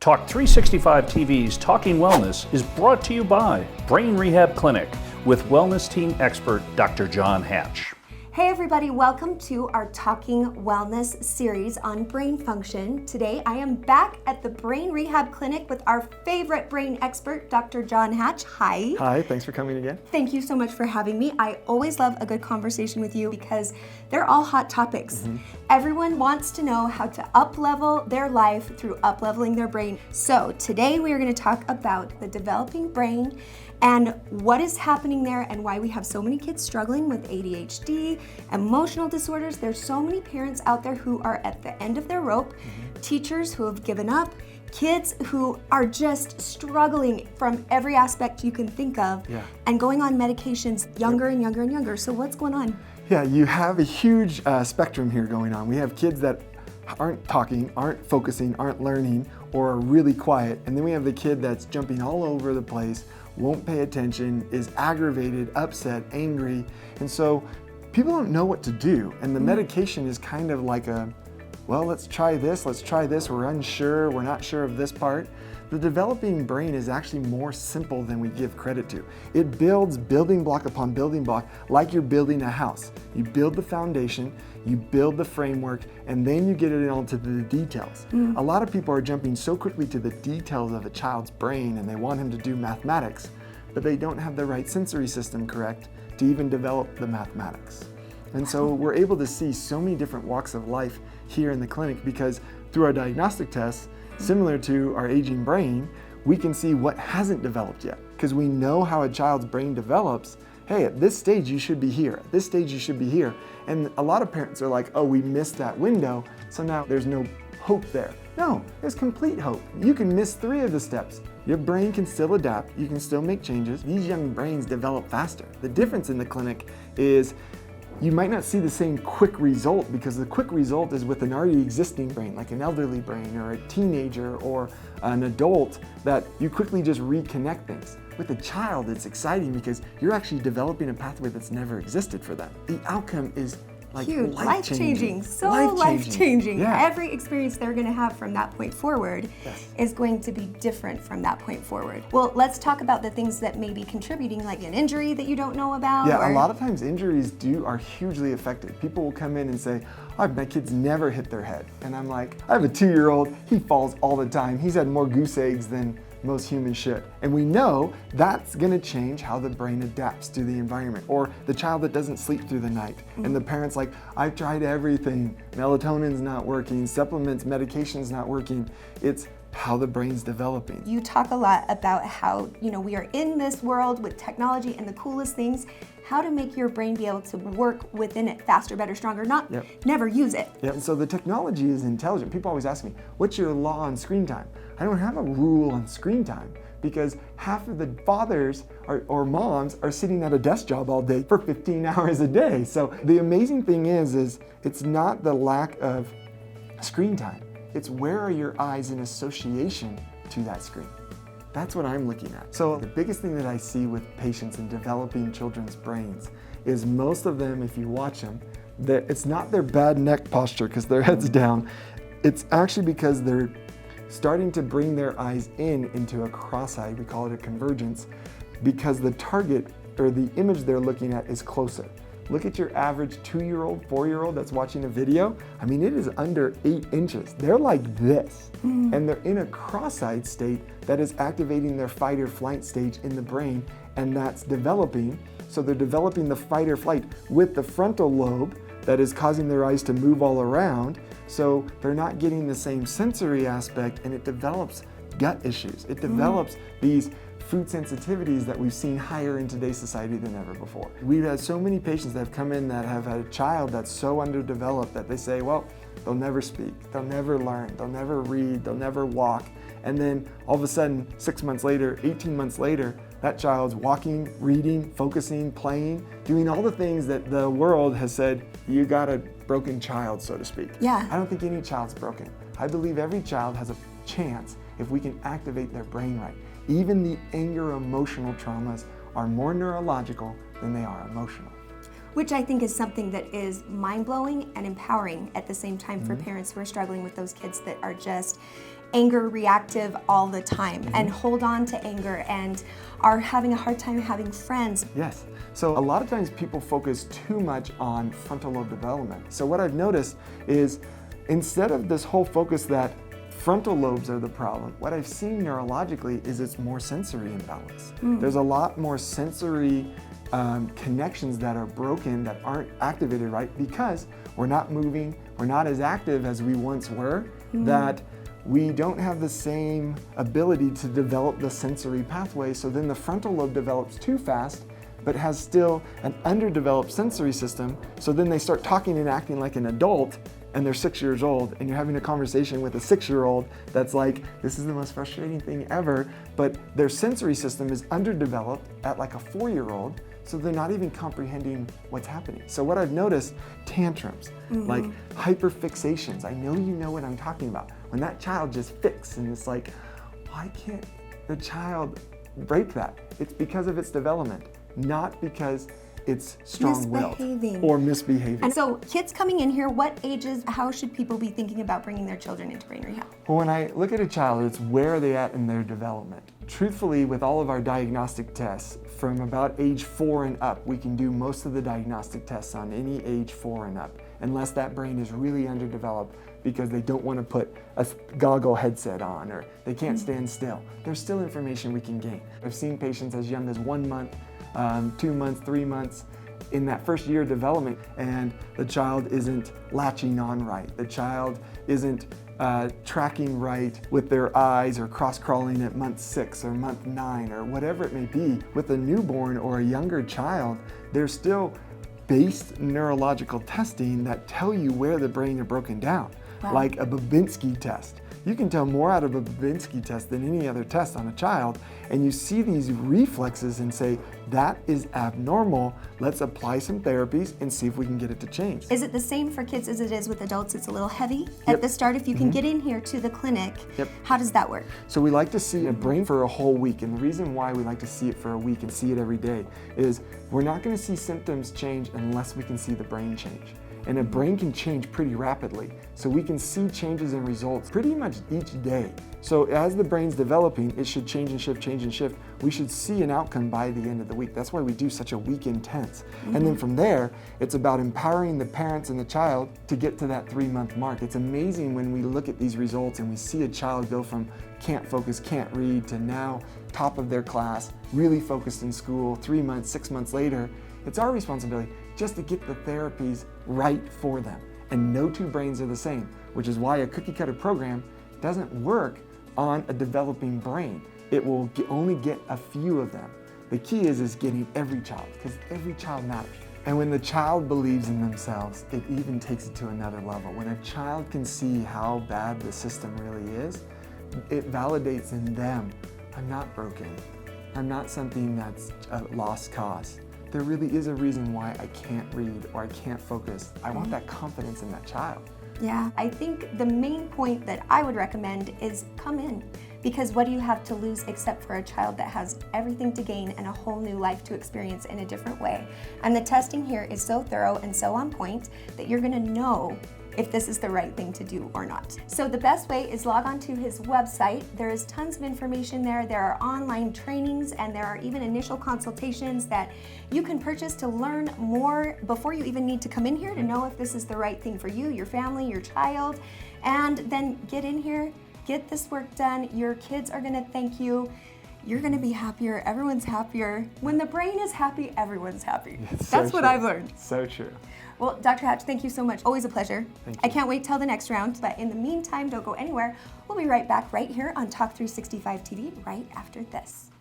Talk365TV's Talking Wellness is brought to you by Brain Rehab Clinic with wellness team expert Dr. John Hatch. Hey everybody, welcome to our Talking Wellness series on brain function. Today I am back at the Brain Rehab Clinic with our favorite brain expert, Dr. John Hatch. Hi. Hi, thanks for coming again. Thank you so much for having me. I always love a good conversation with you because they're all hot topics. Everyone wants to know how to up-level their life through up-leveling their brain. So today we are going to talk about the developing brain and what is happening there and why we have so many kids struggling with ADHD, emotional disorders. There's so many parents out there who are at the end of their rope, teachers who have given up, kids who are just struggling from every aspect you can think of and going on medications younger and younger and younger. So what's going on? Yeah, you have a huge spectrum here going on. We have kids that aren't talking, aren't focusing, aren't learning, or are really quiet. And then we have the kid that's jumping all over the place, won't pay attention, is aggravated, upset, angry. And so people don't know what to do. And the medication is kind of like well, let's try this, we're unsure, we're not sure of this part. The developing brain is actually more simple than we give credit to. It builds building block upon building block like you're building a house. You build the foundation, you build the framework, and then you get it onto the details. A lot of people are jumping so quickly to the details of a child's brain and they want him to do mathematics, but they don't have the right sensory system correct to even develop the mathematics. And so we're able to see so many different walks of life here in the clinic because through our diagnostic tests, similar to our aging brain, we can see what hasn't developed yet. Because we know how a child's brain develops. Hey, at this stage you should be here, at this stage you should be here. And a lot of parents are like, oh, we missed that window, so now there's no hope there. No, there's complete hope. You can miss 3 of the steps. Your brain can still adapt, you can still make changes. These young brains develop faster. The difference in the clinic is you might not see the same quick result because the quick result is with an already existing brain, like an elderly brain or a teenager or an adult, that you quickly just reconnect things. With a child, it's exciting because you're actually developing a pathway that's never existed for them. The outcome is like huge, life-changing, so life-changing. Yeah. Every experience they're going to have from that point forward is going to be different from that point forward. Well, let's talk about the things that may be contributing, like an injury that you don't know about. Yeah, a lot of times injuries are hugely affected. People will come in and say, oh, my kid's never hit their head. And I'm like, I have a 2-year-old, he falls all the time. He's had more goose eggs than most humans should. And we know that's gonna change how the brain adapts to the environment. Or the child that doesn't sleep through the night. And the parent's like, I've tried everything. Melatonin's not working, supplements, medication's not working. It's how the brain's developing. You talk a lot about how, we are in this world with technology and the coolest things, how to make your brain be able to work within it faster, better, stronger, not never use it. And so the technology is intelligent. People always ask me, what's your law on screen time? I don't have a rule on screen time because half of the fathers or moms are sitting at a desk job all day for 15 hours a day. So the amazing thing is it's not the lack of screen time. It's where are your eyes in association to that screen. That's what I'm looking at. So the biggest thing that I see with patients in developing children's brains is most of them, if you watch them, that it's not their bad neck posture because their head's down. It's actually because they're starting to bring their eyes into a cross-eye. We call it a convergence because the target or the image they're looking at is closer. Look at your average 2-year-old, 4-year-old that's watching a video. I mean, it is under 8 inches. They're like this. And they're in a cross-eyed state that is activating their fight or flight stage in the brain, and that's developing. So they're developing the fight or flight with the frontal lobe that is causing their eyes to move all around. So they're not getting the same sensory aspect, and it develops gut issues. It develops these food sensitivities that we've seen higher in today's society than ever before. We've had so many patients that have come in that have had a child that's so underdeveloped that they say, well, they'll never speak, they'll never learn, they'll never read, they'll never walk. And then all of a sudden, 6 months later, 18 months later, that child's walking, reading, focusing, playing, doing all the things that the world has said, you got a broken child, so to speak. Yeah. I don't think any child's broken. I believe every child has a chance if we can activate their brain right. Even the anger emotional traumas are more neurological than they are emotional. Which I think is something that is mind-blowing and empowering at the same time for parents who are struggling with those kids that are just anger reactive all the time and hold on to anger and are having a hard time having friends. Yes. So a lot of times people focus too much on frontal lobe development. So what I've noticed is instead of this whole focus that frontal lobes are the problem, what I've seen neurologically is it's more sensory imbalance. There's a lot more sensory connections that are broken, that aren't activated right, because we're not moving, we're not as active as we once were, that we don't have the same ability to develop the sensory pathway. So then the frontal lobe develops too fast, but has still an underdeveloped sensory system. So then they start talking and acting like an adult, and they're 6 years old, and you're having a conversation with a 6-year-old that's like, this is the most frustrating thing ever, but their sensory system is underdeveloped at like a 4-year-old, so they're not even comprehending what's happening. So what I've noticed, tantrums, like hyperfixations. I know you know what I'm talking about. When that child just fixes, and it's like, why can't the child break that? It's because of its development, not because it's strong-willed or misbehaving. And so kids coming in here, what ages, how should people be thinking about bringing their children into brain rehab? Well, when I look at a child, it's where are they at in their development. Truthfully, with all of our diagnostic tests, from about age 4 and up, we can do most of the diagnostic tests on any age 4 and up, unless that brain is really underdeveloped because they don't want to put a goggle headset on or they can't stand still. There's still information we can gain. I've seen patients as young as 1 month, 2 months, 3 months in that first year of development, and the child isn't latching on right. The child isn't tracking right with their eyes or cross-crawling at month 6 or month 9 or whatever it may be. With a newborn or a younger child, there's still base neurological testing that tell you where the brain are broken down, like a Babinski test. You can tell more out of a Babinski test than any other test on a child, and you see these reflexes and say, that is abnormal, let's apply some therapies and see if we can get it to change. Is it the same for kids as it is with adults? It's a little heavy at the start. If you can get in here to the clinic, how does that work? So we like to see a brain for a whole week, and the reason why we like to see it for a week and see it every day is we're not going to see symptoms change unless we can see the brain change. And a brain can change pretty rapidly. So we can see changes and results pretty much each day. So as the brain's developing, it should change and shift, change and shift. We should see an outcome by the end of the week. That's why we do such a week intense. And then from there, it's about empowering the parents and the child to get to that 3-month mark. It's amazing when we look at these results and we see a child go from can't focus, can't read, to now top of their class, really focused in school, 3 months, 6 months later. It's our responsibility just to get the therapies right for them. And no two brains are the same, which is why a cookie cutter program doesn't work on a developing brain. It will only get a few of them. The key is getting every child, because every child matters. And when the child believes in themselves, it even takes it to another level. When a child can see how bad the system really is, it validates in them, I'm not broken. I'm not something that's a lost cause. There really is a reason why I can't read or I can't focus. I want that confidence in that child. Yeah, I think the main point that I would recommend is come in, because what do you have to lose except for a child that has everything to gain and a whole new life to experience in a different way. And the testing here is so thorough and so on point that you're gonna know if this is the right thing to do or not. So the best way is log on to his website. There is tons of information there. There are online trainings, and there are even initial consultations that you can purchase to learn more before you even need to come in here to know if this is the right thing for you, your family, your child. And then get in here, get this work done. Your kids are gonna thank you. You're gonna be happier, everyone's happier. When the brain is happy, everyone's happy. That's what I've learned. So true. Well, Dr. Hatch, thank you so much. Always a pleasure. Thank you. I can't wait till the next round, but in the meantime, don't go anywhere. We'll be right back right here on Talk365TV right after this.